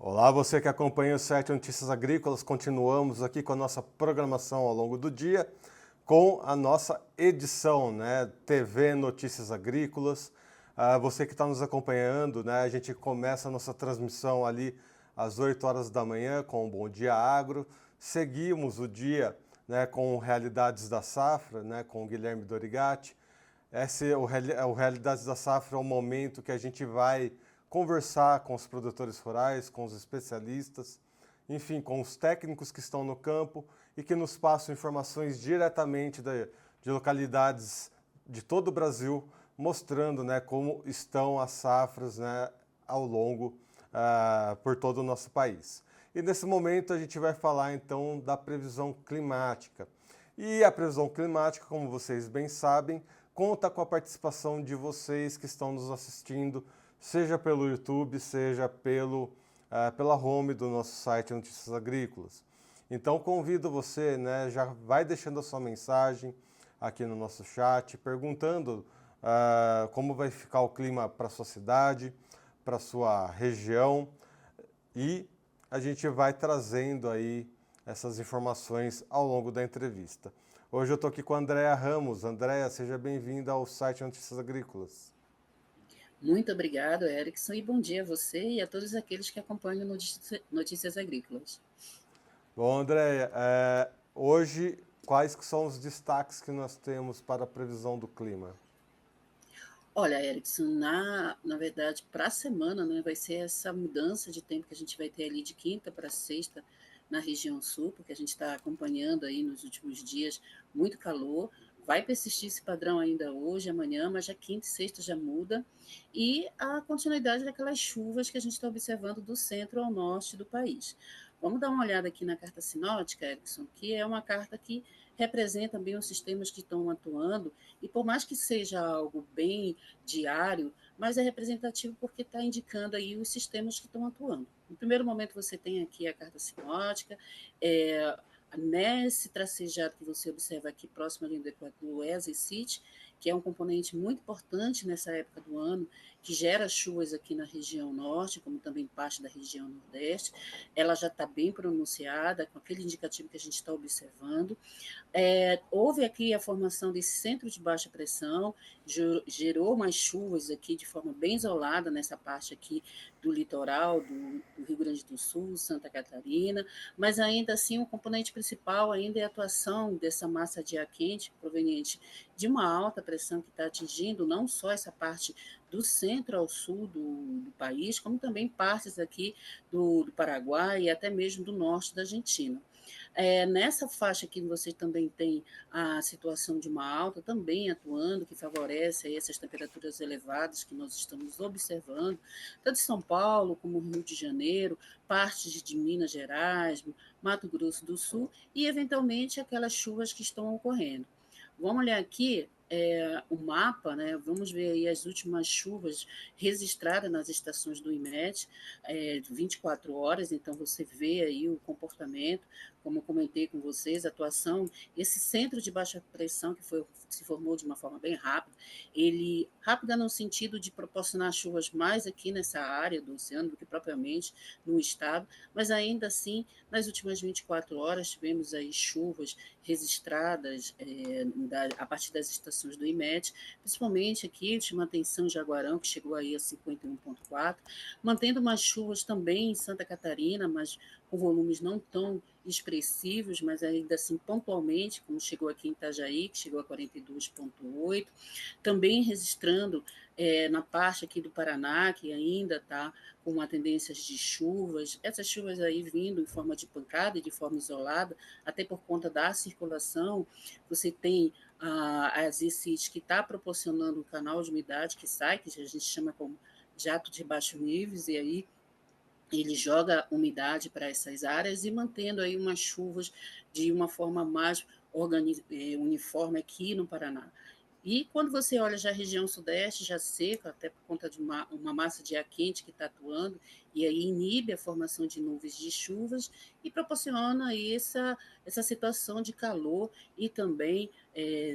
Olá, você que acompanha o site Notícias Agrícolas, continuamos aqui com a nossa programação ao longo do dia, com a nossa edição, TV Notícias Agrícolas. Você que está nos acompanhando, a gente começa a nossa transmissão ali às 8 horas da manhã com o Bom Dia Agro. Seguimos o dia com Realidades da Safra, com o Guilherme Dorigatti. O Realidades da Safra é o momento que a gente vai conversar com os produtores rurais, com os especialistas, enfim, com os técnicos que estão no campo e que nos passam informações diretamente de localidades de todo o Brasil, mostrando como estão as safras ao longo por todo o nosso país. E nesse momento a gente vai falar então da previsão climática. E a previsão climática, como vocês bem sabem, conta com a participação de vocês que estão nos assistindo, seja pelo YouTube, seja pela home do nosso site Notícias Agrícolas. Então convido você, já vai deixando a sua mensagem aqui no nosso chat, perguntando como vai ficar o clima para a sua cidade, para a sua região, e a gente vai trazendo aí essas informações ao longo da entrevista. Hoje eu estou aqui com a Andréa Ramos. Andréa, seja bem-vinda ao site Notícias Agrícolas. Muito obrigado, Erickson, e bom dia a você e a todos aqueles que acompanham Notícias Agrícolas. Bom, Andréa, hoje quais que são os destaques que nós temos para a previsão do clima? Olha, Erickson, na verdade, para a semana, vai ser essa mudança de tempo que a gente vai ter ali de quinta para sexta na região sul, porque a gente está acompanhando aí nos últimos dias muito calor. Vai persistir esse padrão ainda hoje, amanhã, mas já quinta e sexta já muda. E a continuidade daquelas chuvas que a gente está observando do centro ao norte do país. Vamos dar uma olhada aqui na carta sinótica, Erickson, que é uma carta que representa bem os sistemas que estão atuando, e por mais que seja algo bem diário, mas é representativo porque está indicando aí os sistemas que estão atuando. No primeiro momento você tem aqui a carta sinótica, nesse tracejado que você observa aqui próximo ali do Equador, do ESA-CIT, que é um componente muito importante nessa época do ano, que gera chuvas aqui na região norte, como também parte da região nordeste. Ela já está bem pronunciada, com aquele indicativo que a gente está observando. Houve aqui a formação desse centro de baixa pressão, gerou mais chuvas aqui de forma bem isolada nessa parte aqui do litoral do Rio Grande do Sul, Santa Catarina, mas ainda assim o componente principal ainda é a atuação dessa massa de ar quente proveniente de uma alta pressão que está atingindo não só essa parte do centro ao sul do país, como também partes aqui do Paraguai e até mesmo do norte da Argentina. Nessa faixa aqui você também tem a situação de uma alta também atuando, que favorece aí essas temperaturas elevadas que nós estamos observando, tanto em São Paulo como Rio de Janeiro, partes de Minas Gerais, Mato Grosso do Sul e, eventualmente, aquelas chuvas que estão ocorrendo. Vamos olhar aqui o mapa, vamos ver aí as últimas chuvas registradas nas estações do IMET, 24 horas, então você vê aí o comportamento, como eu comentei com vocês, a atuação, esse centro de baixa pressão se formou de uma forma bem rápida, ele rápida no sentido de proporcionar chuvas mais aqui nessa área do oceano do que propriamente no estado, mas ainda assim, nas últimas 24 horas, tivemos aí chuvas registradas a partir das estações do IMET, principalmente aqui, chama atenção Jaguarão, que chegou aí a 51,4, mantendo umas chuvas também em Santa Catarina, mas com volumes não tão expressivos, mas ainda assim pontualmente, como chegou aqui em Itajaí, que chegou a 42,8, também registrando na parte aqui do Paraná, que ainda está com uma tendência de chuvas, essas chuvas aí vindo em forma de pancada e de forma isolada, até por conta da circulação, você tem as ICIT que está proporcionando um canal de umidade que sai, que a gente chama como jato de baixo níveis, e aí ele joga umidade para essas áreas e mantendo aí umas chuvas de uma forma mais uniforme aqui no Paraná. E quando você olha já a região sudeste, já seca, até por conta de uma massa de ar quente que está atuando, e aí inibe a formação de nuvens de chuvas e proporciona essa essa situação de calor e também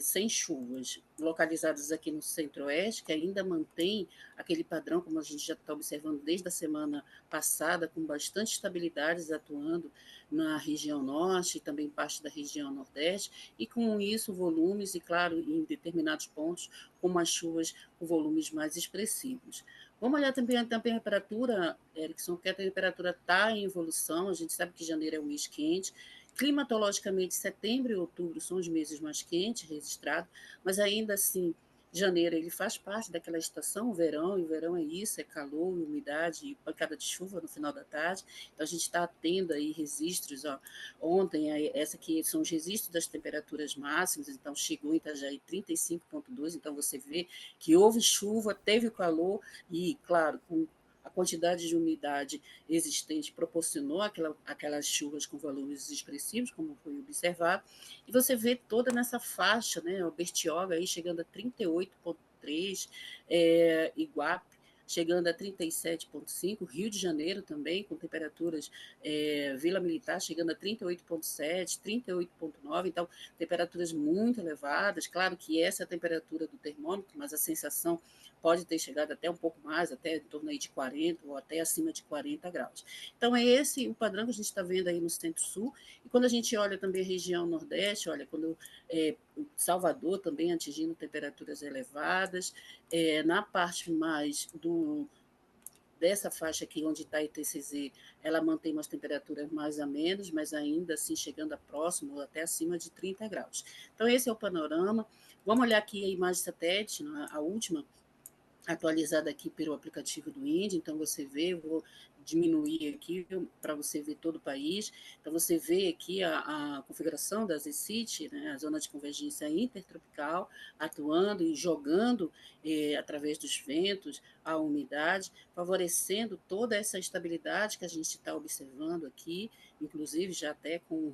sem chuvas, localizadas aqui no centro-oeste, que ainda mantém aquele padrão, como a gente já está observando desde a semana passada, com bastante estabilidade atuando na região norte e também parte da região nordeste, e com isso volumes, e claro, em determinados pontos, como as chuvas com volumes mais expressivos. Vamos olhar também a temperatura, Erickson, que a temperatura está em evolução, a gente sabe que janeiro é um mês quente, climatologicamente, setembro e outubro são os meses mais quentes registrados, mas ainda assim, janeiro ele faz parte daquela estação, o verão, e o verão é isso, é calor, umidade e pancada de chuva no final da tarde. Então a gente está tendo aí registros, ó, ontem essa aqui são os registros das temperaturas máximas, então chegou em Itajaí 35,2, então você vê que houve chuva, teve calor e, claro, com a quantidade de umidade existente proporcionou aquelas chuvas com volumes expressivos, como foi observado, e você vê toda nessa faixa, né, o Bertioga aí chegando a 38,3, Iguape chegando a 37,5, Rio de Janeiro também, com temperaturas, Vila Militar chegando a 38,7, 38,9, então temperaturas muito elevadas, claro que essa é a temperatura do termômetro, mas a sensação pode ter chegado até um pouco mais, até em torno aí de 40 ou até acima de 40 graus. Então, é esse o padrão que a gente está vendo aí no Centro-Sul. E quando a gente olha também a região Nordeste, olha, quando Salvador também atingindo temperaturas elevadas, na parte mais dessa faixa aqui onde está a ITCZ, ela mantém umas temperaturas mais a menos, mas ainda assim chegando a próximo, até acima de 30 graus. Então, esse é o panorama. Vamos olhar aqui a imagem satélite, a última, atualizada aqui pelo aplicativo do INDE, então você vê, eu vou diminuir aqui para você ver todo o país, então você vê aqui a configuração da ZCIT, né, a zona de convergência intertropical, atuando e jogando através dos ventos a umidade, favorecendo toda essa estabilidade que a gente está observando aqui, inclusive já até com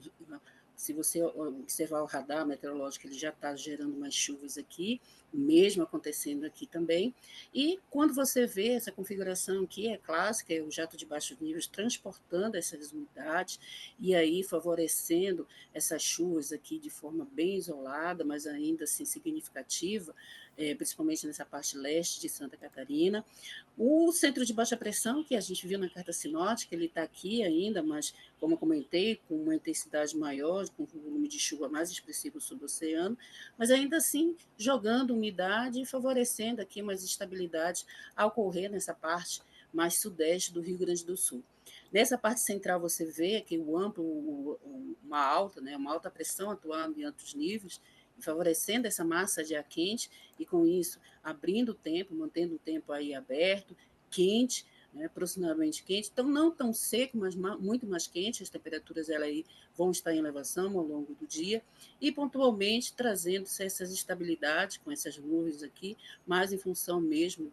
se você observar o radar meteorológico, ele já está gerando mais chuvas aqui, o mesmo acontecendo aqui também. E quando você vê essa configuração aqui, é clássica, é o jato de baixos níveis transportando essas umidades e aí favorecendo essas chuvas aqui de forma bem isolada, mas ainda assim significativa, principalmente nessa parte leste de Santa Catarina. O centro de baixa pressão, que a gente viu na carta sinótica, ele está aqui ainda, mas, como eu comentei, com uma intensidade maior, com um volume de chuva mais expressivo sobre o oceano, mas ainda assim jogando umidade e favorecendo aqui mais estabilidade a ocorrer nessa parte mais sudeste do Rio Grande do Sul. Nessa parte central você vê que o amplo, uma alta pressão atuando em altos níveis, favorecendo essa massa de ar quente e com isso abrindo o tempo, mantendo o tempo aí aberto, quente, né, aproximadamente quente, então não tão seco, mas muito mais quente, as temperaturas ela aí vão estar em elevação ao longo do dia, e pontualmente trazendo essas estabilidades com essas nuvens aqui, mas em função mesmo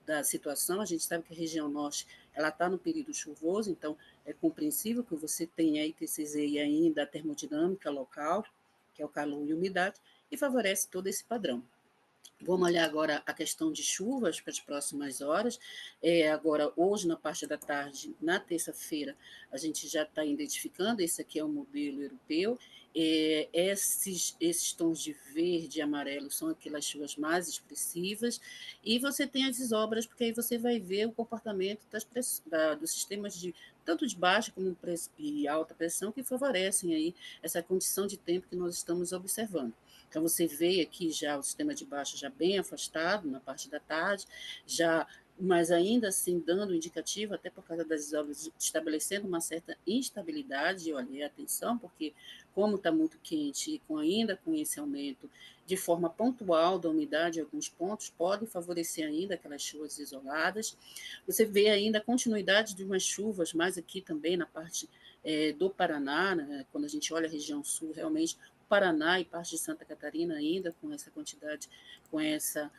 da situação, a gente sabe que a região norte ela está no período chuvoso, então é compreensível que você tenha a ITCZ e ainda a termodinâmica local, que é o calor e umidade, e favorece todo esse padrão. Vamos olhar agora a questão de chuvas para as próximas horas. Agora, hoje, na parte da tarde, na terça-feira, a gente já está identificando, esse aqui é o modelo europeu. Esses tons de verde e amarelo são aquelas chuvas mais expressivas. E você tem as desobras, porque aí você vai ver o comportamento dos sistemas de tanto de baixa como e alta pressão, que favorecem aí essa condição de tempo que nós estamos observando. Então, você vê aqui já o sistema de baixa já bem afastado na parte da tarde, já, mas ainda assim dando indicativo, até por causa das obras, estabelecendo uma certa instabilidade. Olha, atenção, porque como está muito quente e ainda com esse aumento de forma pontual da umidade em alguns pontos, pode favorecer ainda aquelas chuvas isoladas. Você vê ainda a continuidade de umas chuvas, mais aqui também na parte do Paraná, né, quando a gente olha a região sul, realmente Paraná e parte de Santa Catarina ainda com essa quantidade, com essa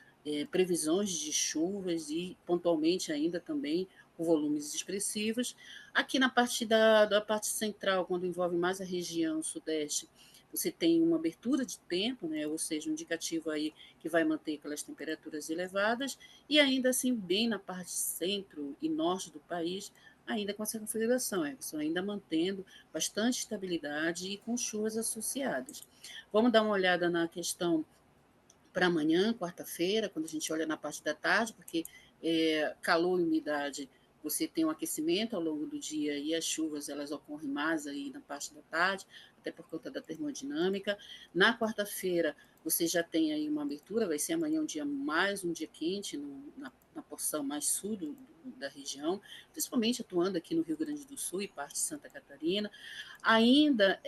previsões de chuvas e pontualmente ainda também com volumes expressivos. Aqui na parte da parte central, quando envolve mais a região sudeste, você tem uma abertura de tempo, né, ou seja, um indicativo aí que vai manter aquelas temperaturas elevadas, e ainda assim, bem na parte centro e norte do país, ainda com essa configuração, Everson, ainda mantendo bastante estabilidade e com chuvas associadas. Vamos dar uma olhada na questão para amanhã, quarta-feira, quando a gente olha na parte da tarde, porque calor e umidade, você tem um aquecimento ao longo do dia e as chuvas elas ocorrem mais aí na parte da tarde, até por conta da termodinâmica. Na quarta-feira, você já tem aí uma abertura, vai ser amanhã um dia quente na porção mais sul da região, principalmente atuando aqui no Rio Grande do Sul e parte de Santa Catarina. Ainda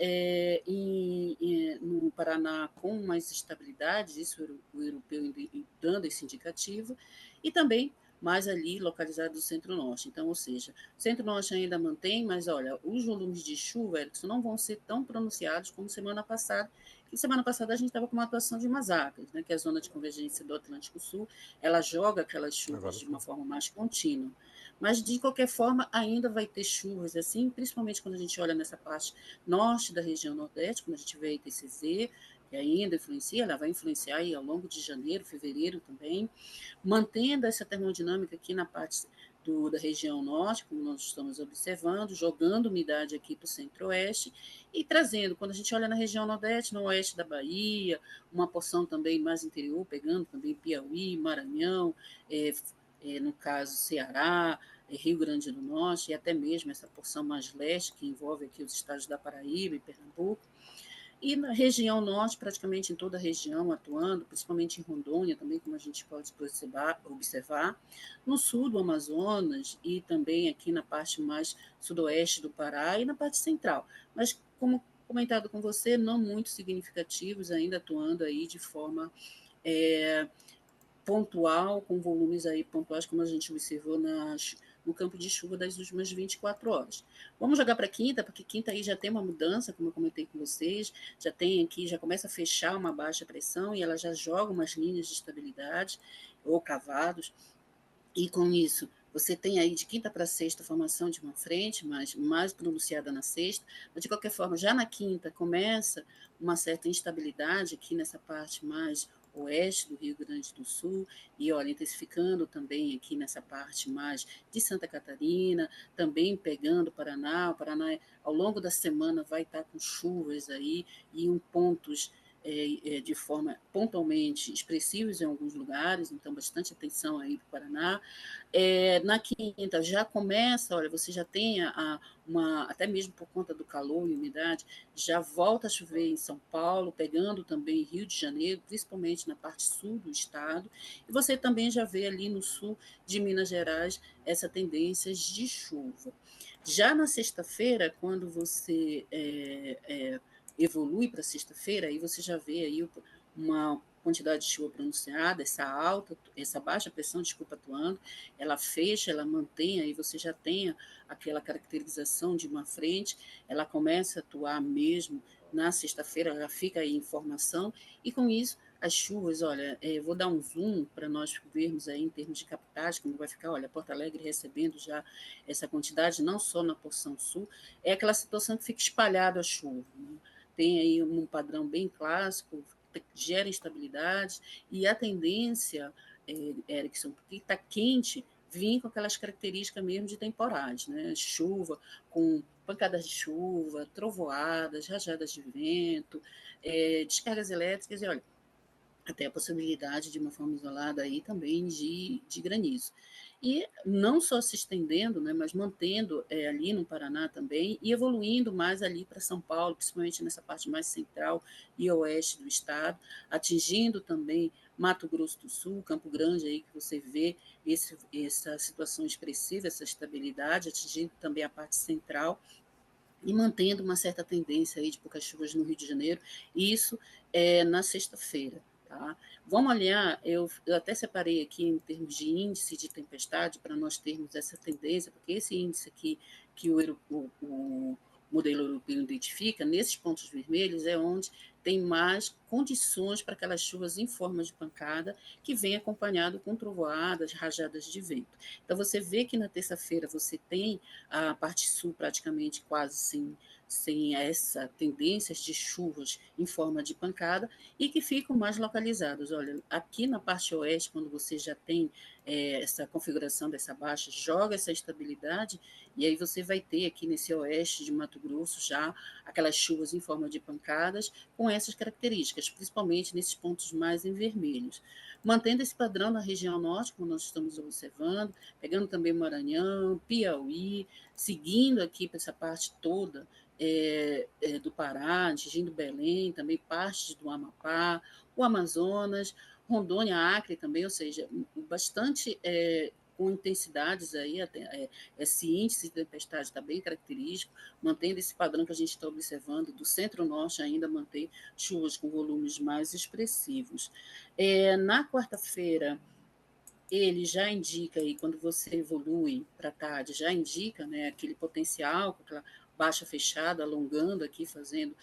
no Paraná com mais estabilidade, isso o europeu dando esse indicativo, e também mais ali localizado no centro-norte. Então, ou seja, o centro-norte ainda mantém, mas olha, os volumes de chuva, Erickson, não vão ser tão pronunciados como semana passada, que semana passada a gente estava com uma atuação de masacres, né, que é a zona de convergência do Atlântico Sul, ela joga aquelas chuvas Agora de sim. uma forma mais contínua. Mas, de qualquer forma, ainda vai ter chuvas assim, principalmente quando a gente olha nessa parte norte da região nordeste, quando a gente vê a IPCZ, que ainda influencia, ela vai influenciar aí ao longo de janeiro, fevereiro também, mantendo essa termodinâmica aqui na parte da região norte, como nós estamos observando, jogando umidade aqui para o centro-oeste e trazendo, quando a gente olha na região nordeste, no oeste da Bahia, uma porção também mais interior, pegando também Piauí, Maranhão, é, no caso Ceará, Rio Grande do Norte e até mesmo essa porção mais leste, que envolve aqui os estados da Paraíba e Pernambuco, e na região norte, praticamente em toda a região atuando, principalmente em Rondônia também, como a gente pode observar, no sul do Amazonas e também aqui na parte mais sudoeste do Pará e na parte central. Mas, como comentado com você, não muito significativos, ainda atuando aí de forma é, pontual, com volumes aí pontuais, como a gente observou no campo de chuva das últimas 24 horas. Vamos jogar para quinta, porque quinta aí já tem uma mudança, como eu comentei com vocês, já tem aqui, já começa a fechar uma baixa pressão e ela já joga umas linhas de estabilidade ou cavados, e com isso você tem aí de quinta para sexta a formação de uma frente mais pronunciada na sexta, mas de qualquer forma, já na quinta começa uma certa instabilidade aqui nessa parte mais oeste do Rio Grande do Sul, e olha, intensificando também aqui nessa parte mais de Santa Catarina, também pegando o Paraná ao longo da semana vai estar com chuvas aí e em pontos de forma pontualmente expressivos em alguns lugares, então bastante atenção aí para o Paraná. Na quinta já começa, olha, você já tem até mesmo por conta do calor e umidade, já volta a chover em São Paulo, pegando também Rio de Janeiro, principalmente na parte sul do estado, e você também já vê ali no sul de Minas Gerais essa tendência de chuva. Já na sexta-feira, quando você evolui para sexta-feira, aí você já vê aí uma quantidade de chuva pronunciada, essa baixa pressão, desculpa, atuando, ela fecha, ela mantém, aí você já tem aquela caracterização de uma frente, ela começa a atuar mesmo na sexta-feira, ela fica aí em formação, e com isso as chuvas, olha, vou dar um zoom para nós vermos aí em termos de capitais, como vai ficar, olha, Porto Alegre recebendo já essa quantidade, não só na porção sul, é aquela situação que fica espalhada a chuva, né? Tem aí um padrão bem clássico, gera instabilidade, e a tendência, Erickson, porque está quente, vir com aquelas características mesmo de temporais, né? Chuva, com pancadas de chuva, trovoadas, rajadas de vento, descargas elétricas, e olha, até a possibilidade de uma forma isolada aí também de granizo. E não só se estendendo, né, mas mantendo ali no Paraná também e evoluindo mais ali para São Paulo, principalmente nessa parte mais central e oeste do estado, atingindo também Mato Grosso do Sul, Campo Grande, aí que você vê essa situação expressiva, essa estabilidade, atingindo também a parte central e mantendo uma certa tendência aí de poucas chuvas no Rio de Janeiro, e isso na sexta-feira. Tá? Vamos olhar, eu até separei aqui em termos de índice de tempestade, para nós termos essa tendência, porque esse índice aqui que o modelo europeu identifica, nesses pontos vermelhos, é onde tem mais condições para aquelas chuvas em forma de pancada, que vem acompanhado com trovoadas, rajadas de vento. Então, você vê que na terça-feira você tem a parte sul praticamente quase sem essa tendências de chuvas em forma de pancada e que ficam mais localizados. Olha, aqui na parte oeste, quando você já tem essa configuração dessa baixa, joga essa estabilidade e aí você vai ter aqui nesse oeste de Mato Grosso já aquelas chuvas em forma de pancadas com essas características, principalmente nesses pontos mais em vermelhos. Mantendo esse padrão na região norte, como nós estamos observando, pegando também Maranhão, Piauí, seguindo aqui para essa parte toda do Pará, atingindo Belém, também partes do Amapá, o Amazonas, Rondônia, Acre também, ou seja, bastante com intensidades aí, esse índice de tempestade está bem característico, mantendo esse padrão que a gente está observando, do centro-norte ainda mantém chuvas com volumes mais expressivos. Na quarta-feira, ele já indica aí, quando você evolui para a tarde, já indica, né, aquele potencial, com aquela baixa fechada, alongando aqui, fazendo,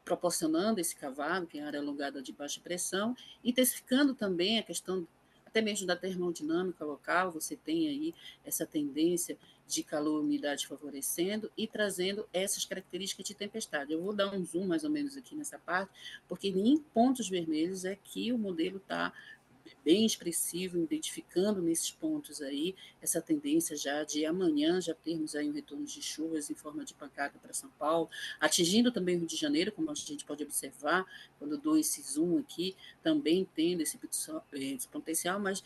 proporcionando esse cavalo, que é a área alongada de baixa pressão, intensificando também a questão até mesmo da termodinâmica local, você tem aí essa tendência de calor e umidade favorecendo e trazendo essas características de tempestade. Eu vou dar um zoom mais ou menos aqui nessa parte, porque em pontos vermelhos é que o modelo está bem expressivo, identificando nesses pontos aí essa tendência já de amanhã já termos aí um retorno de chuvas em forma de pancada para São Paulo, atingindo também o Rio de Janeiro, como a gente pode observar, quando eu dou esse zoom aqui, também tendo esse potencial, mas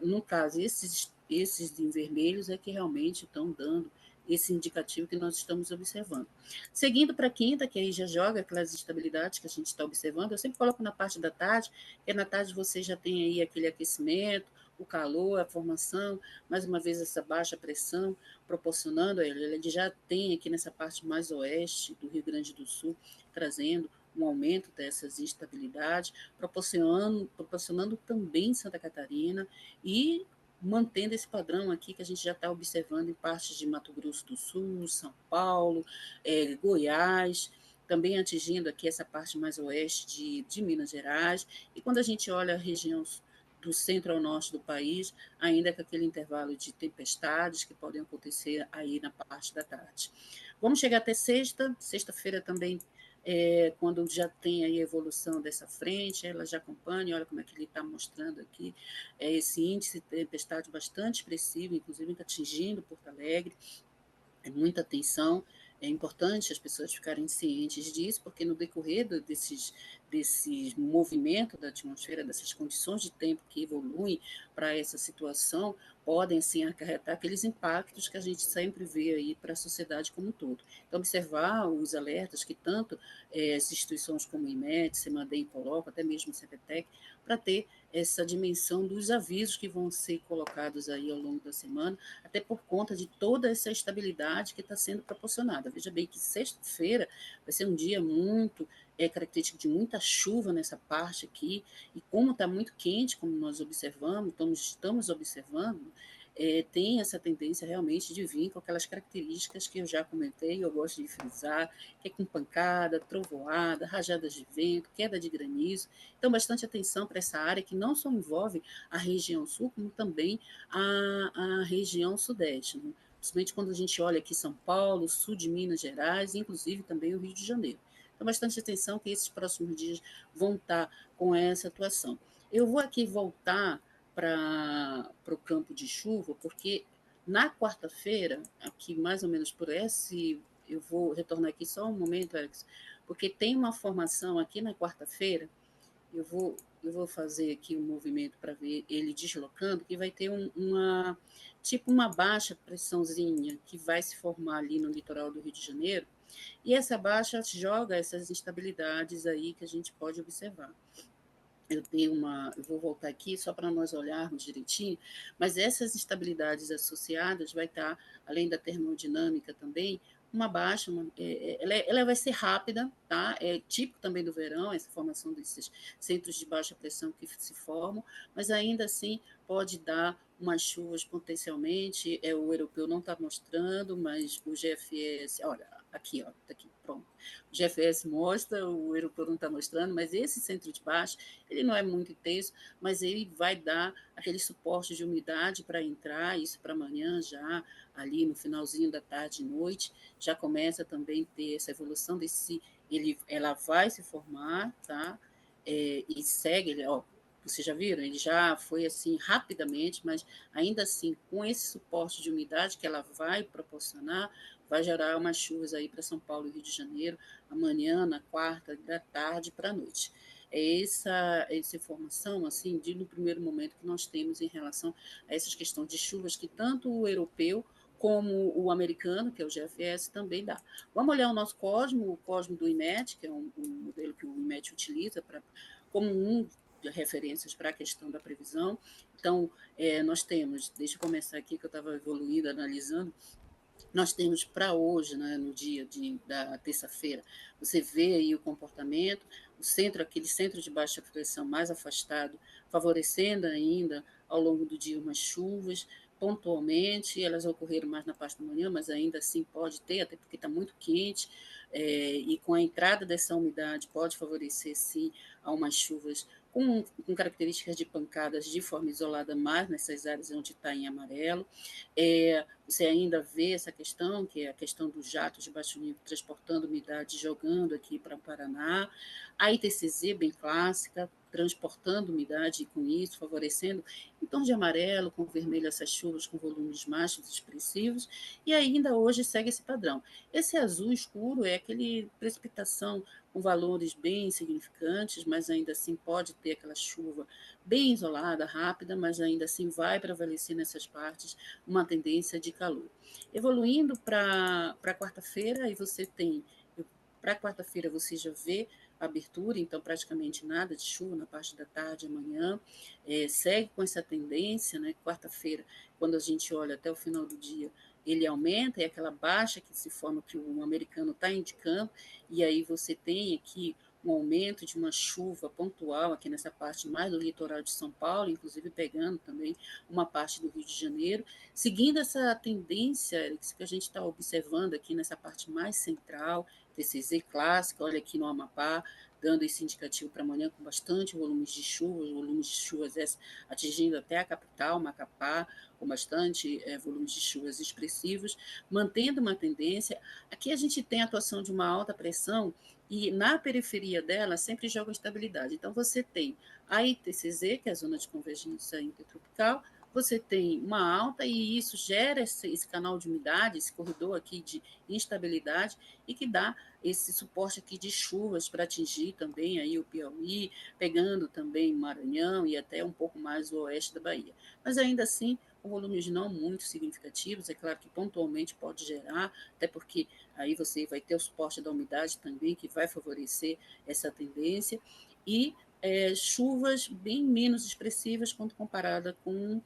no caso, esses em vermelhos é que realmente estão dando esse indicativo que nós estamos observando. Seguindo para a quinta, que aí já joga aquelas instabilidades que a gente está observando, eu sempre coloco na parte da tarde, porque na tarde você já tem aí aquele aquecimento, o calor, a formação, mais uma vez essa baixa pressão, proporcionando, ele já tem aqui nessa parte mais oeste do Rio Grande do Sul, trazendo um aumento dessas instabilidades, proporcionando também Santa Catarina e mantendo esse padrão aqui que a gente já está observando em partes de Mato Grosso do Sul, São Paulo, Goiás, também atingindo aqui essa parte mais oeste de Minas Gerais. E quando a gente olha a região do centro ao norte do país, ainda com aquele intervalo de tempestades que podem acontecer aí na parte da tarde. Vamos chegar até sexta-feira também, quando já tem aí a evolução dessa frente, ela já acompanha, olha como é que ele está mostrando aqui, esse índice de tempestade bastante expressivo, inclusive atingindo Porto Alegre, muita atenção. É importante as pessoas ficarem cientes disso, porque no decorrer desses movimentos da atmosfera, dessas condições de tempo que evoluem para essa situação, podem sim acarretar aqueles impactos que a gente sempre vê aí para a sociedade como um todo. Então, observar os alertas que tanto as instituições como o IMET, CEMADEM colocam, até mesmo o CEPETEC, para ter essa dimensão dos avisos que vão ser colocados aí ao longo da semana, até por conta de toda essa estabilidade que está sendo proporcionada. Veja bem que sexta-feira vai ser um dia muito característico de muita chuva nessa parte aqui, e como está muito quente, como nós observamos, estamos observando, tem essa tendência realmente de vir com aquelas características que eu já comentei, eu gosto de frisar, que é com pancada, trovoada, rajadas de vento, queda de granizo. Então, bastante atenção para essa área que não só envolve a região sul, como também a região sudeste, né? Principalmente quando a gente olha aqui São Paulo, sul de Minas Gerais, inclusive também o Rio de Janeiro. Então, bastante atenção que esses próximos dias vão estar com essa atuação. Eu vou aqui voltar para o campo de chuva, porque na quarta-feira, aqui mais ou menos por esse, eu vou retornar aqui só um momento, Alex, porque tem uma formação aqui na quarta-feira, eu vou fazer aqui um movimento para ver ele deslocando, que vai ter tipo uma baixa pressãozinha que vai se formar ali no litoral do Rio de Janeiro, e essa baixa joga essas instabilidades aí que a gente pode observar. Eu vou voltar aqui só para nós olharmos direitinho, mas essas instabilidades associadas vai estar, além da termodinâmica também, uma baixa, ela vai ser rápida, tá? É típico também do verão, essa formação desses centros de baixa pressão que se formam, mas ainda assim pode dar umas chuvas potencialmente, o europeu não está mostrando, mas o GFS, olha, Aqui, ó, tá aqui, pronto. O GFS mostra, o erutor não está mostrando, mas esse centro de baixa, ele não é muito intenso, mas ele vai dar aquele suporte de umidade para entrar, isso para amanhã já, ali no finalzinho da tarde e noite, já começa também a ter essa evolução ela vai se formar, tá? E segue, ó, vocês já viram? Ele já foi assim rapidamente, mas ainda assim, com esse suporte de umidade que ela vai proporcionar, vai gerar umas chuvas aí para São Paulo e Rio de Janeiro, amanhã, na quarta, da tarde para a noite. É essa informação, assim, no primeiro momento que nós temos em relação a essas questões de chuvas que tanto o europeu como o americano, que é o GFS, também dá. Vamos olhar o nosso Cosmo, o Cosmo do IMET, que é um modelo que o IMET utiliza como um de referências para a questão da previsão. Então, nós temos, deixa eu começar aqui, que eu estava evoluindo, analisando, nós temos para hoje, né, no dia da terça-feira, você vê aí o comportamento, aquele centro de baixa pressão mais afastado, favorecendo ainda ao longo do dia umas chuvas, pontualmente, elas ocorreram mais na parte da manhã, mas ainda assim pode ter, até porque está muito quente, e com a entrada dessa umidade pode favorecer, sim, a umas chuvas com características de pancadas de forma isolada, mais nessas áreas onde está em amarelo. Você ainda vê essa questão, que é a questão dos jatos de baixo nível transportando umidade, jogando aqui para o Paraná. A ITCZ, bem clássica, transportando umidade e com isso favorecendo em tom de amarelo, com vermelho essas chuvas com volumes mais expressivos, e ainda hoje segue esse padrão. Esse azul escuro é aquele precipitação com valores bem significantes, mas ainda assim pode ter aquela chuva bem isolada, rápida, mas ainda assim vai prevalecer nessas partes uma tendência de calor. Evoluindo para quarta-feira, aí você tem, para quarta-feira você já vê a abertura, então praticamente nada de chuva na parte da tarde, amanhã, segue com essa tendência, né? Quarta-feira, quando a gente olha até o final do dia, ele aumenta, e aquela baixa que se forma, que o americano está indicando, e aí você tem aqui um aumento de uma chuva pontual aqui nessa parte mais do litoral de São Paulo, inclusive pegando também uma parte do Rio de Janeiro, seguindo essa tendência que a gente está observando aqui nessa parte mais central, TCZ clássica, olha aqui no Amapá, dando esse indicativo para amanhã com bastante volumes de chuvas atingindo até a capital, Macapá, com bastante volumes de chuvas expressivos, mantendo uma tendência. Aqui a gente tem a atuação de uma alta pressão e na periferia dela sempre joga estabilidade. Então você tem a ITCZ, que é a zona de convergência intertropical, você tem uma alta e isso gera esse canal de umidade, esse corredor aqui de instabilidade e que dá esse suporte aqui de chuvas para atingir também aí o Piauí, pegando também Maranhão e até um pouco mais o oeste da Bahia. Mas ainda assim, com volumes não muito significativos, é claro que pontualmente pode gerar, até porque aí você vai ter o suporte da umidade também, que vai favorecer essa tendência, e chuvas bem menos expressivas quando comparada com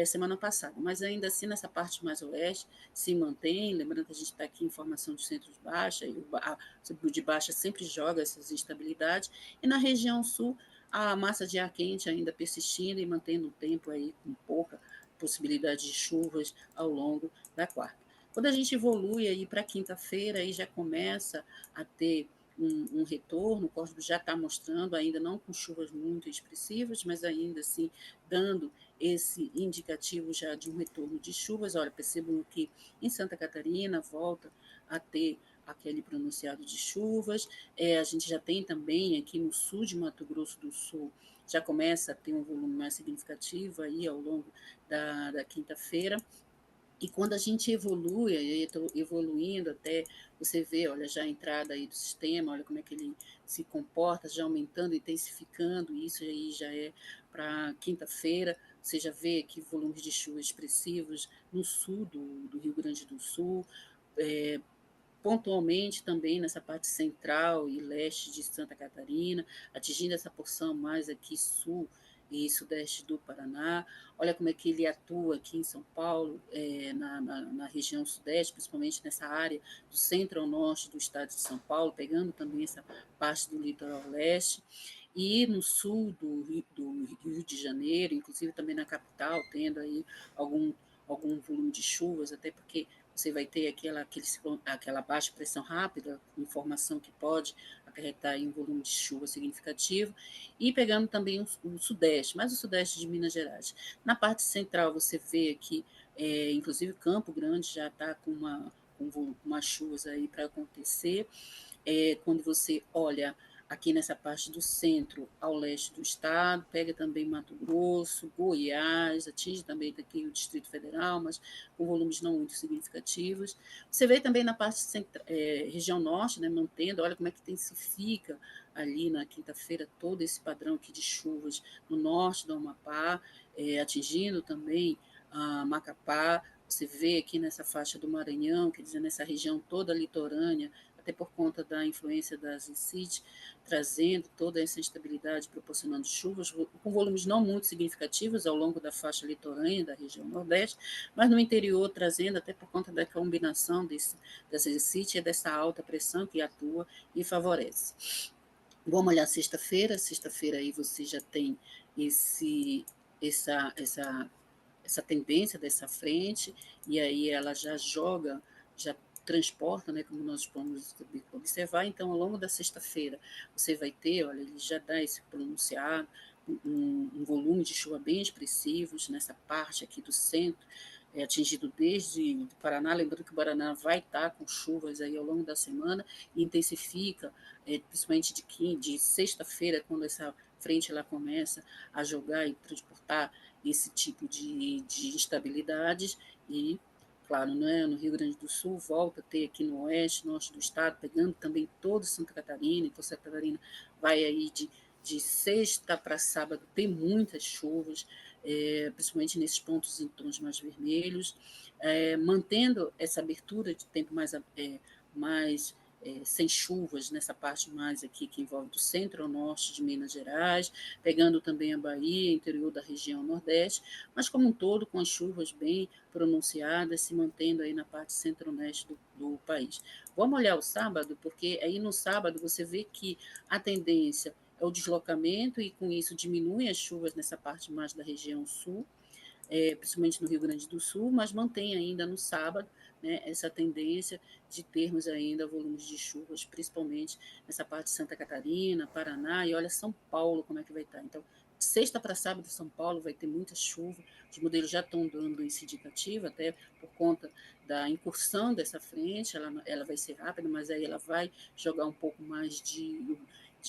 semana passada, mas ainda assim nessa parte mais oeste se mantém, lembrando que a gente está aqui em formação de centro de baixa, e o de baixa sempre joga essas instabilidades, e na região sul a massa de ar quente ainda persistindo e mantendo o tempo aí com pouca possibilidade de chuvas ao longo da quarta. Quando a gente evolui aí para quinta-feira, aí já começa a ter um retorno, o Cosmos já está mostrando, ainda não com chuvas muito expressivas, mas ainda assim dando esse indicativo já de um retorno de chuvas. Olha, percebam que em Santa Catarina volta a ter aquele pronunciado de chuvas. A gente já tem também aqui no sul de Mato Grosso do Sul, já começa a ter um volume mais significativo aí ao longo da quinta-feira. E quando a gente evolui, eu estou evoluindo até você ver, olha, já a entrada aí do sistema, olha como é que ele se comporta, já aumentando, intensificando, isso aí já é para quinta-feira, você já vê aqui volumes de chuva expressivos no sul do Rio Grande do Sul, é, pontualmente também nessa parte central e leste de Santa Catarina, atingindo essa porção mais aqui sul e sudeste do Paraná. Olha como é que ele atua aqui em São Paulo, na região sudeste, principalmente nessa área do centro ao norte do estado de São Paulo, pegando também essa parte do litoral leste. E no sul do Rio de Janeiro, inclusive também na capital, tendo aí algum, algum volume de chuvas, até porque você vai ter aquela baixa pressão rápida, informação que pode acarretar em um volume de chuva significativo, e pegando também o sudeste, mais o sudeste de Minas Gerais. Na parte central, você vê aqui, inclusive Campo Grande já está com umas chuvas aí para acontecer. Quando você olha aqui nessa parte do centro ao leste do estado, pega também Mato Grosso, Goiás, atinge também daqui o Distrito Federal, mas com volumes não muito significativos. Você vê também na parte região norte, né, mantendo, olha como é que intensifica ali na quinta-feira todo esse padrão aqui de chuvas no norte do Amapá, atingindo também Macapá. Você vê aqui nessa faixa do Maranhão, quer dizer, nessa região toda litorânea, até por conta da influência das ICIT, trazendo toda essa instabilidade, proporcionando chuvas, com volumes não muito significativos ao longo da faixa litorânea da região Nordeste, mas no interior trazendo, até por conta da combinação dessas ICIT e dessa alta pressão que atua e favorece. Vamos olhar sexta-feira aí você já tem essa, essa, essa tendência dessa frente, e aí ela já transporta, né, como nós podemos observar. Então, ao longo da sexta-feira, você vai ter, olha, ele já dá esse pronunciado, um volume de chuva bem expressivos nessa parte aqui do centro, atingido desde o Paraná, lembrando que o Paraná vai estar com chuvas aí ao longo da semana e intensifica, principalmente de sexta-feira, quando essa frente ela começa a jogar e transportar esse tipo de instabilidades e, claro, né, no Rio Grande do Sul, volta a ter aqui no oeste, norte do estado, pegando também todo Santa Catarina, então Santa Catarina vai aí de sexta para sábado ter muitas chuvas, principalmente nesses pontos em tons mais vermelhos, mantendo essa abertura de tempo mais sem chuvas nessa parte mais aqui que envolve do centro ao norte de Minas Gerais, pegando também a Bahia, interior da região Nordeste, mas como um todo com as chuvas bem pronunciadas, se mantendo aí na parte centro-oeste do país. Vamos olhar o sábado, porque aí no sábado você vê que a tendência é o deslocamento e com isso diminui as chuvas nessa parte mais da região sul, principalmente no Rio Grande do Sul, mas mantém ainda no sábado, né, essa tendência de termos ainda volumes de chuvas, principalmente nessa parte de Santa Catarina, Paraná, e olha São Paulo como é que vai estar. Então, de sexta para sábado, São Paulo vai ter muita chuva, os modelos já estão dando esse indicativo, até por conta da incursão dessa frente, ela vai ser rápida, mas aí ela vai jogar um pouco mais de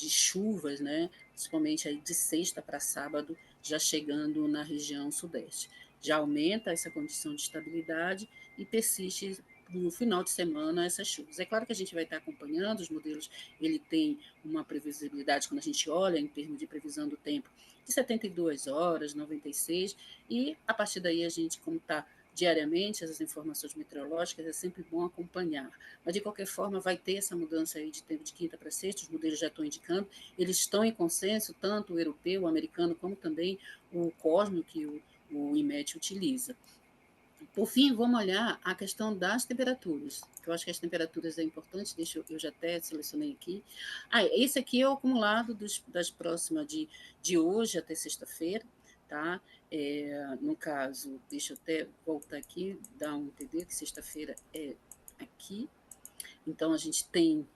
chuvas, né? Principalmente aí de sexta para sábado, já chegando na região sudeste. Já aumenta essa condição de estabilidade e persiste no final de semana essas chuvas. É claro que a gente vai estar acompanhando os modelos, ele tem uma previsibilidade, quando a gente olha em termos de previsão do tempo, de 72 horas, 96, e a partir daí a gente, como está diariamente as informações meteorológicas, é sempre bom acompanhar. Mas, de qualquer forma, vai ter essa mudança aí de tempo de quinta para sexta, os modelos já estão indicando, eles estão em consenso, tanto o europeu, o americano, como também o COSMO, que o IMET utiliza. Por fim, vamos olhar a questão das temperaturas, que eu acho que as temperaturas é importante, eu já até selecionei aqui. Esse aqui é o acumulado das próximas de hoje até sexta-feira, tá? No caso, deixa eu até voltar aqui, dar um entender que sexta-feira é aqui. Então, a gente tem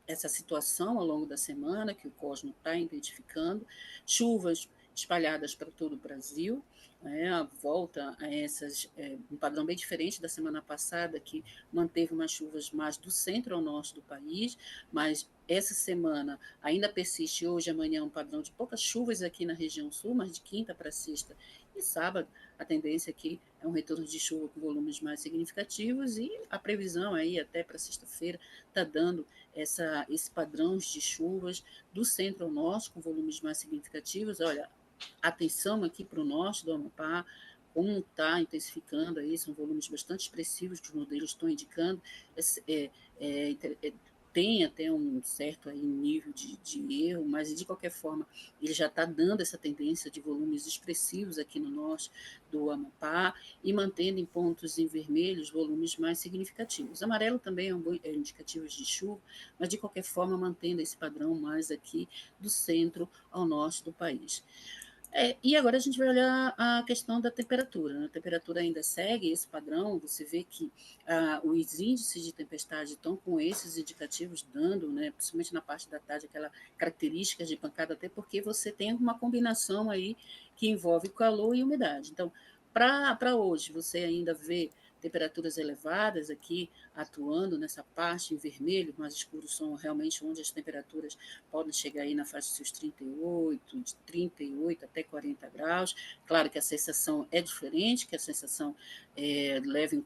essa situação ao longo da semana que o Cosmo está identificando, chuvas espalhadas para todo o Brasil, né, a volta a um padrão bem diferente da semana passada, que manteve umas chuvas mais do centro ao norte do país, mas essa semana ainda persiste hoje e amanhã um padrão de poucas chuvas aqui na região sul, mas de quinta para sexta e sábado, a tendência aqui é um retorno de chuva com volumes mais significativos e a previsão aí até para sexta-feira está dando esse padrão de chuvas do centro ao norte com volumes mais significativos. Olha, atenção aqui para o norte do Amapá, como está intensificando aí, são volumes bastante expressivos que os modelos estão indicando, é, é, é, tem até um certo aí nível de erro, mas de qualquer forma ele já está dando essa tendência de volumes expressivos aqui no norte do Amapá e mantendo em pontos em vermelhos volumes mais significativos. Amarelo também é indicativo de chuva, mas de qualquer forma mantendo esse padrão mais aqui do centro ao norte do país. E agora a gente vai olhar a questão da temperatura, né? A temperatura ainda segue esse padrão, você vê que os índices de tempestade estão com esses indicativos dando, né, principalmente na parte da tarde, aquela característica de pancada, até porque você tem uma combinação aí que envolve calor e umidade. Então, para hoje, você ainda vê temperaturas elevadas aqui atuando nessa parte em vermelho, mais escuros são realmente onde as temperaturas podem chegar aí na faixa dos seus 38, de 38 até 40 graus. Claro que a sensação é diferente, que a sensação leva em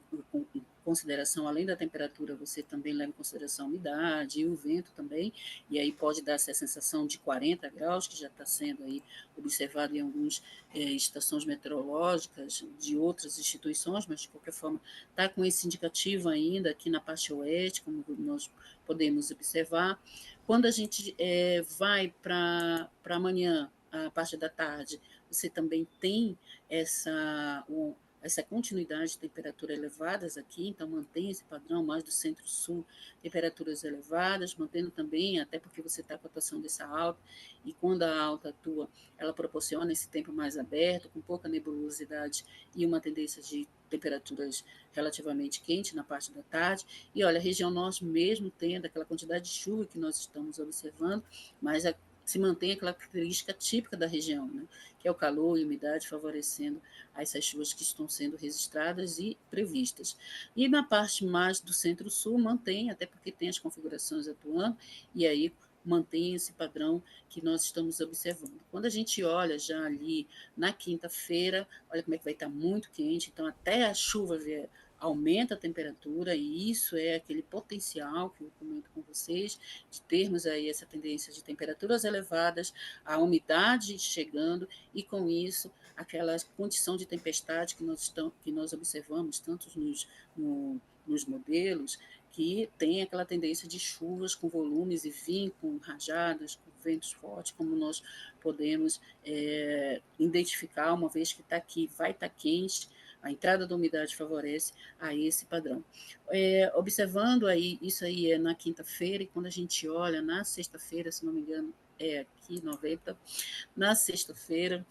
consideração, além da temperatura, você também leva em consideração a umidade e o vento também, e aí pode dar essa sensação de 40 graus, que já está sendo aí observado em algumas estações meteorológicas de outras instituições, mas de qualquer forma está com esse indicativo ainda aqui na parte oeste, como nós podemos observar. Quando a gente vai para amanhã, a parte da tarde, você também tem essa continuidade de temperatura elevadas aqui, então mantém esse padrão mais do centro-sul, temperaturas elevadas, mantendo também, até porque você está com a atuação dessa alta, e quando a alta atua, ela proporciona esse tempo mais aberto, com pouca nebulosidade e uma tendência de temperaturas relativamente quentes na parte da tarde. E olha, a região norte, mesmo tendo aquela quantidade de chuva que nós estamos observando, mas se mantém aquela característica típica da região, né? Que é o calor e umidade favorecendo essas chuvas que estão sendo registradas e previstas. E na parte mais do centro-sul, mantém, até porque tem as configurações atuando, e aí mantém esse padrão que nós estamos observando. Quando a gente olha já ali na quinta-feira, olha como é que vai estar muito quente, então até a chuva vier, aumenta a temperatura, e isso é aquele potencial que eu comento com vocês, de termos aí essa tendência de temperaturas elevadas, a umidade chegando, e com isso, aquela condição de tempestade que nós observamos, tanto nos modelos, que tem aquela tendência de chuvas com volumes e vir com rajadas, com ventos fortes, como nós podemos identificar, uma vez que está aqui, vai estar quente, a entrada da umidade favorece a esse padrão. Observando aí, isso aí é na quinta-feira, e quando a gente olha na sexta-feira, se não me engano, é aqui 90, na sexta-feira,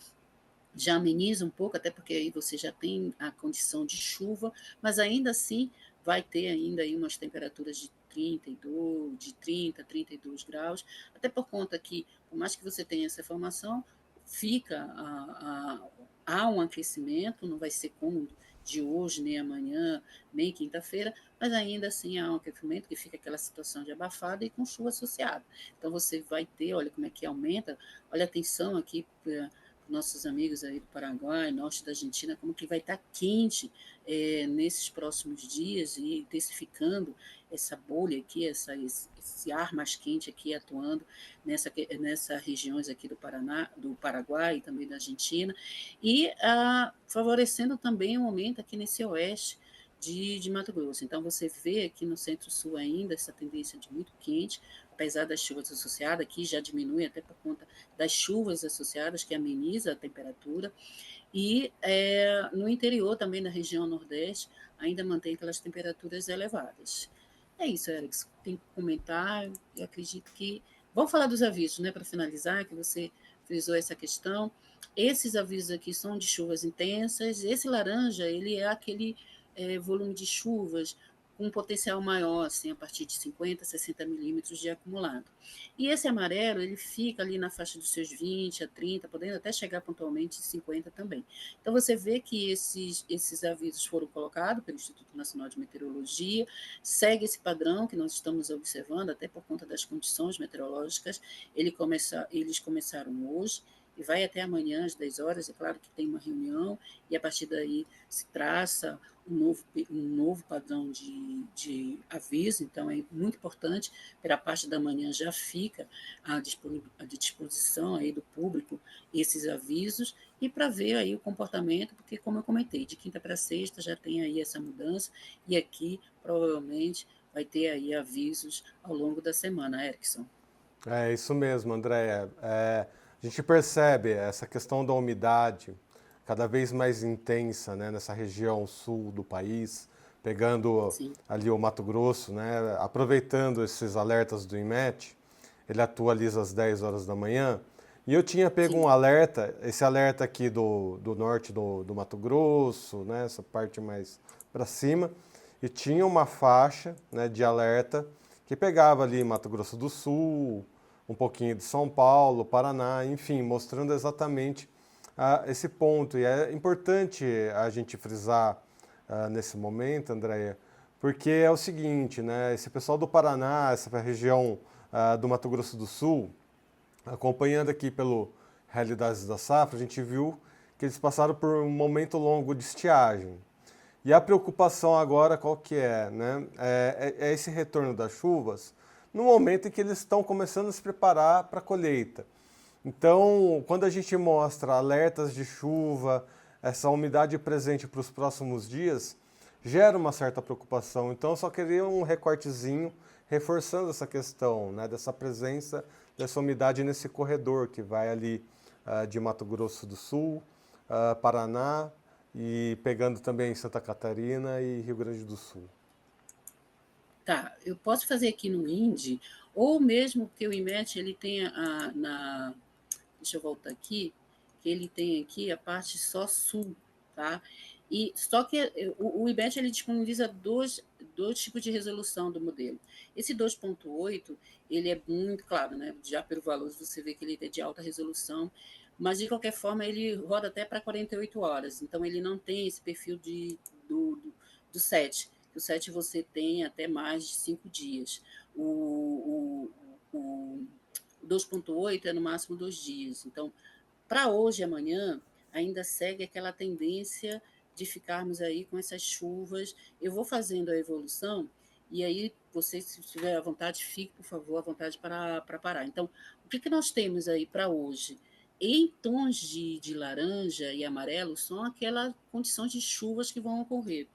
já ameniza um pouco, até porque aí você já tem a condição de chuva, mas ainda assim vai ter ainda aí umas temperaturas de 32, de 30, 32 graus, até por conta que, por mais que você tenha essa formação, fica há um aquecimento, não vai ser como de hoje, nem amanhã, nem quinta-feira, mas ainda assim há um aquecimento que fica aquela situação de abafada e com chuva associada. Então você vai ter, olha como é que aumenta, olha a atenção aqui para nossos amigos aí do Paraguai, norte da Argentina, como que vai estar quente nesses próximos dias e intensificando essa bolha aqui, esse ar mais quente aqui atuando nessas regiões aqui do Paraná, do Paraguai e também da Argentina, e favorecendo também um aumento aqui nesse oeste de Mato Grosso. Então, você vê aqui no centro-sul ainda essa tendência de muito quente, apesar das chuvas associadas, aqui já diminui até por conta das chuvas associadas, que ameniza a temperatura, e no interior também, na região nordeste, ainda mantém aquelas temperaturas elevadas. É isso, Alex, tem que comentar, eu acredito que... Vamos falar dos avisos, né, para finalizar, que você frisou essa questão. Esses avisos aqui são de chuvas intensas, esse laranja, ele é aquele volume de chuvas com um potencial maior, assim, a partir de 50, 60 milímetros de acumulado. E esse amarelo, ele fica ali na faixa dos seus 20 a 30, podendo até chegar pontualmente a 50 também. Então, você vê que esses avisos foram colocados pelo Instituto Nacional de Meteorologia, segue esse padrão que nós estamos observando, até por conta das condições meteorológicas. Eles começaram hoje, e vai até amanhã às 10 horas, é claro que tem uma reunião, e a partir daí se traça um novo padrão de aviso, então é muito importante, pela parte da manhã já fica à disposição aí do público esses avisos, e para ver aí o comportamento, porque como eu comentei, de quinta para sexta já tem aí essa mudança, e aqui provavelmente vai ter aí avisos ao longo da semana, Erickson. É isso mesmo, Andréia. A gente percebe essa questão da umidade cada vez mais intensa, né, nessa região sul do país, pegando Sim, ali o Mato Grosso, né, aproveitando esses alertas do IMET, ele atualiza às 10 horas da manhã, E eu tinha pego um sim, alerta, esse alerta aqui do norte do Mato Grosso, né, essa parte mais para cima, e tinha uma faixa, né, de alerta que pegava ali Mato Grosso do Sul, um pouquinho de São Paulo, Paraná, enfim, mostrando exatamente esse ponto. E é importante a gente frisar nesse momento, Andréia, porque é o seguinte, né, esse pessoal do Paraná, essa região do Mato Grosso do Sul, acompanhando aqui pelo Realidades da Safra, a gente viu que eles passaram por um momento longo de estiagem. E a preocupação agora qual que é, né? É esse retorno das chuvas no momento em que eles estão começando a se preparar para a colheita. Então, quando a gente mostra alertas de chuva, essa umidade presente para os próximos dias, gera uma certa preocupação. Então, eu só queria um recortezinho reforçando essa questão, né, dessa presença dessa umidade nesse corredor que vai ali de Mato Grosso do Sul, Paraná e pegando também Santa Catarina e Rio Grande do Sul. tá. Eu posso fazer aqui no INDE, ou mesmo que o IMET ele tenha deixa eu voltar aqui, que ele tem aqui a parte só sul, tá? E só que o IBET ele disponibiliza dois tipos de resolução do modelo. Esse 2.8 ele é muito claro, né? Já pelo valor você vê que ele é de alta resolução, mas de qualquer forma ele roda até para 48 horas. Então ele não tem esse perfil do 7. O 7 você tem até mais de 5 dias. O 2.8 é no máximo 2 dias. Então, para hoje e amanhã, ainda segue aquela tendência de ficarmos aí com essas chuvas. Eu vou fazendo a evolução e aí você, se tiver à vontade, fique, por favor, à vontade para parar. Então, o que nós temos aí para hoje? Em tons de laranja e amarelo, são aquelas condições de chuvas que vão ocorrer.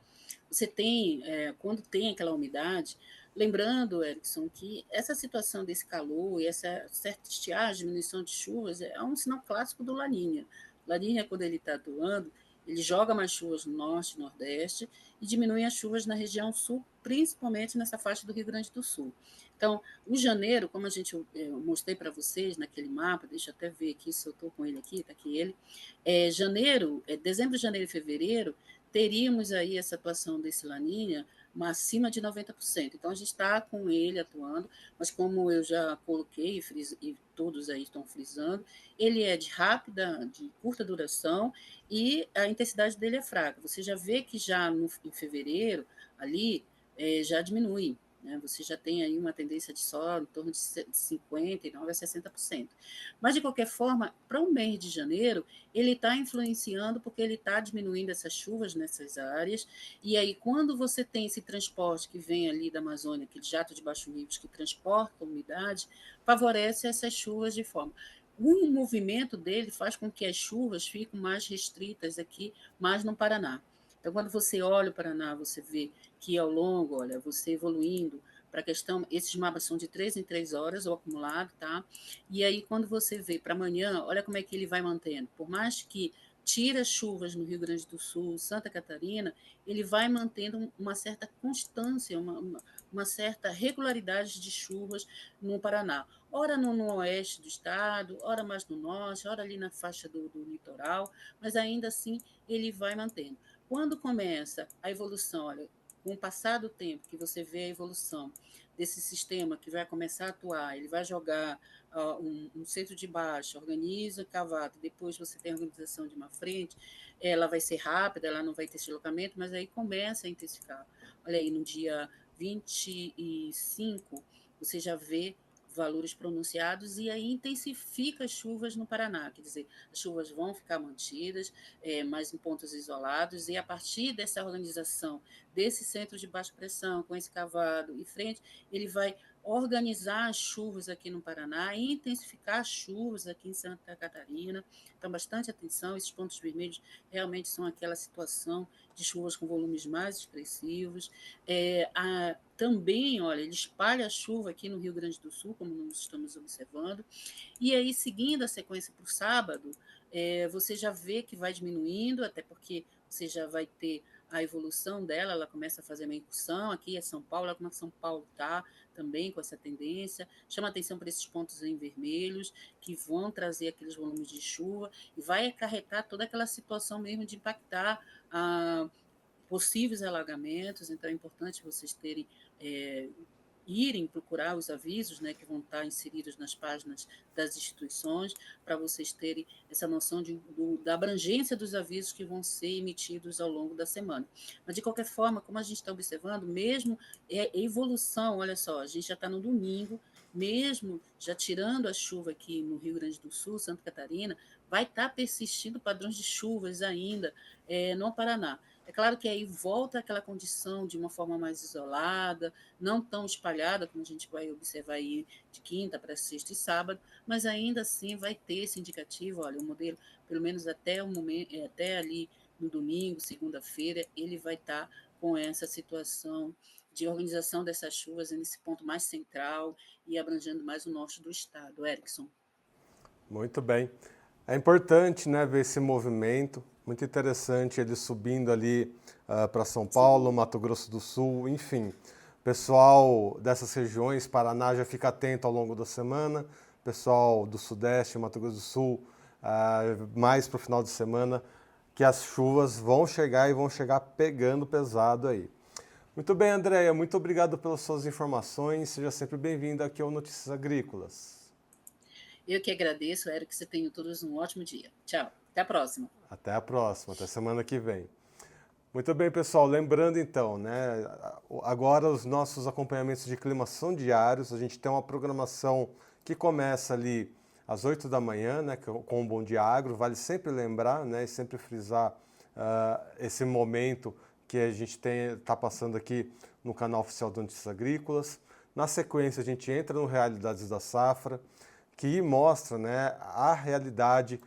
Você tem, quando tem aquela umidade, lembrando, Erickson, que essa situação desse calor e essa certa estiagem, diminuição de chuvas, é um sinal clássico do Laninha. Laninha, quando ele está atuando, ele joga mais chuvas no norte e nordeste e diminui as chuvas na região sul, principalmente nessa faixa do Rio Grande do Sul. Então, o janeiro, como a gente eu mostrei para vocês naquele mapa, deixa eu até ver aqui se eu estou com ele aqui, está aqui ele. Dezembro, janeiro e fevereiro, teríamos aí essa atuação desse Laninha acima de 90%. Então, a gente está com ele atuando, mas como eu já coloquei e todos aí estão frisando, ele é de curta duração e a intensidade dele é fraca. Você já vê que já em fevereiro, ali, já diminui. Né? Você já tem aí uma tendência de só em torno de 59% a 60%. Mas, de qualquer forma, para o mês de janeiro, ele está influenciando porque ele está diminuindo essas chuvas nessas áreas. E aí, quando você tem esse transporte que vem ali da Amazônia, aquele jato de baixo nível que transporta a umidade, favorece essas chuvas de forma. O movimento dele faz com que as chuvas fiquem mais restritas aqui, mais no Paraná. Então, quando você olha o Paraná, você vê que ao longo, olha, você evoluindo para a questão, esses mapas são de 3 em 3 horas, o acumulado, tá? E aí, quando você vê para amanhã, olha como é que ele vai mantendo. Por mais que tira chuvas no Rio Grande do Sul, Santa Catarina, ele vai mantendo uma certa constância, uma certa regularidade de chuvas no Paraná. Ora no oeste do estado, ora mais no norte, ora ali na faixa do litoral, mas ainda assim ele vai mantendo. Quando começa a evolução, olha, com o passar do tempo, que você vê a evolução desse sistema que vai começar a atuar, ele vai jogar um centro de baixo, organiza cavado, depois você tem a organização de uma frente, ela vai ser rápida, ela não vai ter deslocamento, mas aí começa a intensificar. Olha aí, no dia 25, você já vê valores pronunciados e aí intensifica as chuvas no Paraná, quer dizer, as chuvas vão ficar mantidas, mas em pontos isolados, e a partir dessa organização desse centro de baixa pressão, com esse cavado e frente, ele vai organizar as chuvas aqui no Paraná e intensificar as chuvas aqui em Santa Catarina. Então, bastante atenção, esses pontos vermelhos realmente são aquela situação de chuvas com volumes mais expressivos. Também, olha, ele espalha a chuva aqui no Rio Grande do Sul, como nós estamos observando, e aí, seguindo a sequência para o sábado, você já vê que vai diminuindo, até porque você já vai ter a evolução dela, ela começa a fazer uma incursão aqui em São Paulo, como São Paulo está também com essa tendência, chama atenção para esses pontos em vermelhos, que vão trazer aqueles volumes de chuva, e vai acarretar toda aquela situação mesmo de impactar possíveis alagamentos, então é importante vocês terem irem procurar os avisos, né, que vão estar inseridos nas páginas das instituições, para vocês terem essa noção da abrangência dos avisos que vão ser emitidos ao longo da semana. Mas, de qualquer forma, como a gente está observando, mesmo evolução, olha só, a gente já está no domingo, mesmo já tirando a chuva aqui no Rio Grande do Sul, Santa Catarina, vai estar persistindo padrões de chuvas ainda no Paraná. É claro que aí volta aquela condição de uma forma mais isolada, não tão espalhada, como a gente vai observar aí de quinta para sexta e sábado, mas ainda assim vai ter esse indicativo, olha, o modelo, pelo menos até o momento, até ali no domingo, segunda-feira, ele vai estar com essa situação de organização dessas chuvas nesse ponto mais central e abrangendo mais o norte do estado. Erickson. Muito bem. É importante, né, ver esse movimento, muito interessante ele subindo ali para São Paulo, sim, Mato Grosso do Sul, enfim. Pessoal dessas regiões, Paraná já fica atento ao longo da semana, pessoal do Sudeste, Mato Grosso do Sul, mais para o final de semana, que as chuvas vão chegar e vão chegar pegando pesado aí. Muito bem, Andréia, muito obrigado pelas suas informações, seja sempre bem-vinda aqui ao Notícias Agrícolas. Eu que agradeço, Eric, que você tenha todos um ótimo dia. Tchau, até a próxima. Até a próxima, até semana que vem. Muito bem, pessoal, lembrando então, né, agora os nossos acompanhamentos de clima são diários, a gente tem uma programação que começa ali às 8 da manhã, né, com o Bom Dia Agro, vale sempre lembrar, né, e sempre frisar esse momento que a gente está passando aqui no canal oficial do Notícias Agrícolas. Na sequência, a gente entra no Realidades da Safra, que mostra, né, a realidade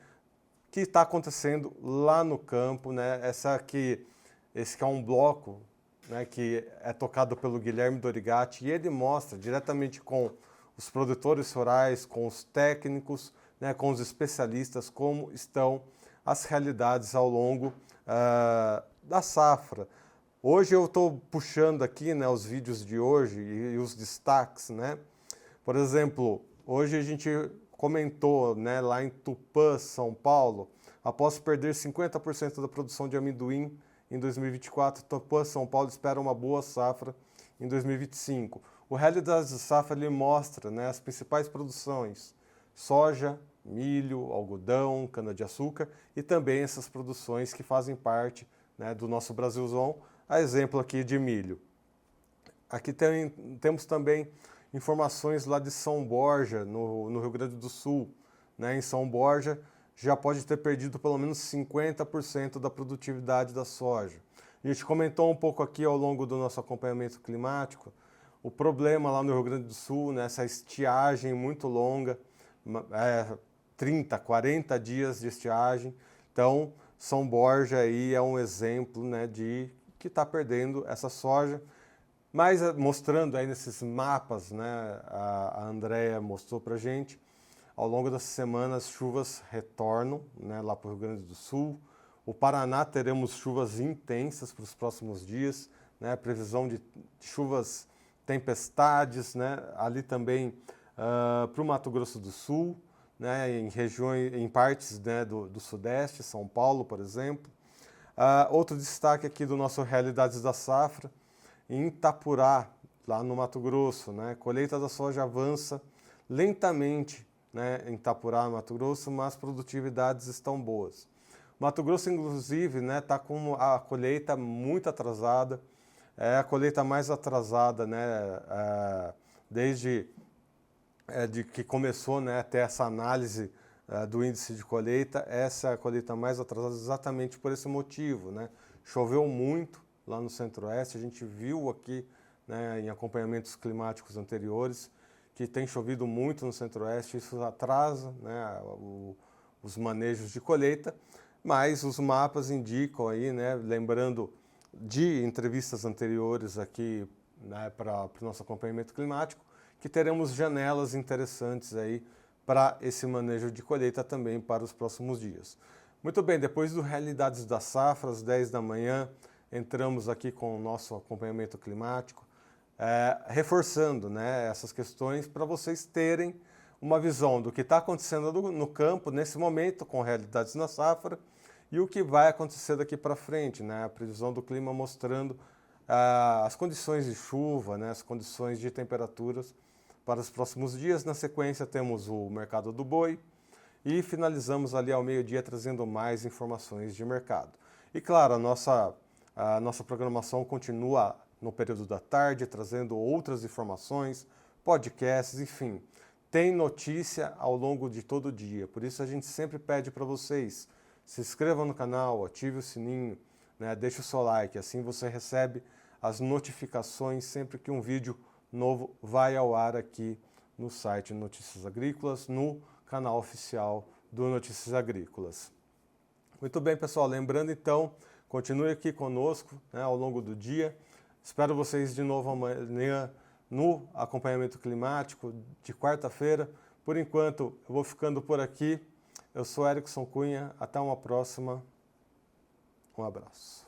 que está acontecendo lá no campo, né, esse que é um bloco, né, que é tocado pelo Guilherme Dorigatti, e ele mostra diretamente com os produtores rurais, com os técnicos, né, com os especialistas, como estão as realidades ao longo da safra. Hoje eu estou puxando aqui, né, os vídeos de hoje e os destaques, né? Por exemplo, hoje a gente comentou, né, lá em Tupã, São Paulo, após perder 50% da produção de amendoim em 2024, Tupã, São Paulo espera uma boa safra em 2025. O Realidades da Safra ele mostra, né, as principais produções: soja, milho, algodão, cana-de-açúcar e também essas produções que fazem parte, né, do nosso Brasilzão, a exemplo aqui de milho. Aqui temos também informações lá de São Borja, no Rio Grande do Sul. Né? Em São Borja já pode ter perdido pelo menos 50% da produtividade da soja. A gente comentou um pouco aqui ao longo do nosso acompanhamento climático o problema lá no Rio Grande do Sul, né? Essa estiagem muito longa, 30, 40 dias de estiagem. Então, São Borja aí é um exemplo, né, de que está perdendo essa soja. Mas mostrando aí nesses mapas, né, a Andréia mostrou para a gente, ao longo das semanas chuvas retornam, né, lá para o Rio Grande do Sul. O Paraná teremos chuvas intensas para os próximos dias, né, previsão de chuvas, tempestades, né, ali também para o Mato Grosso do Sul, né, em regiões, em partes, né, do Sudeste, São Paulo, por exemplo. Outro destaque aqui do nosso Realidades da Safra, em Itapurá, lá no Mato Grosso, né? Colheita da soja avança lentamente, né, em Itapurá, Mato Grosso, mas produtividades estão boas. Mato Grosso, inclusive, né, está com a colheita muito atrasada, é a colheita mais atrasada, né, desde de que começou, né, até essa análise do índice de colheita. Essa é a colheita mais atrasada exatamente por esse motivo, né? Choveu muito lá no Centro-Oeste, a gente viu aqui, né, em acompanhamentos climáticos anteriores, que tem chovido muito no Centro-Oeste, isso atrasa, né, os manejos de colheita, mas os mapas indicam aí, né, lembrando de entrevistas anteriores aqui, né, para o nosso acompanhamento climático, que teremos janelas interessantes aí para esse manejo de colheita também para os próximos dias. Muito bem, depois do Realidades da Safra, às 10 da manhã, entramos aqui com o nosso acompanhamento climático, reforçando, né, essas questões para vocês terem uma visão do que está acontecendo no campo nesse momento, com realidades na safra, e o que vai acontecer daqui para frente, né? A previsão do clima mostrando as condições de chuva, né? As condições de temperaturas para os próximos dias. Na sequência temos o mercado do boi e finalizamos ali ao meio-dia trazendo mais informações de mercado. E claro, a nossa programação continua no período da tarde, trazendo outras informações, podcasts, enfim. Tem notícia ao longo de todo o dia, por isso a gente sempre pede para vocês, se inscrevam no canal, ative o sininho, né, deixe o seu like, assim você recebe as notificações sempre que um vídeo novo vai ao ar aqui no site Notícias Agrícolas, no canal oficial do Notícias Agrícolas. Muito bem, pessoal, lembrando então, continue aqui conosco, né, ao longo do dia. Espero vocês de novo amanhã no acompanhamento climático de quarta-feira. Por enquanto, eu vou ficando por aqui. Eu sou Erickson Cunha. Até uma próxima. Um abraço.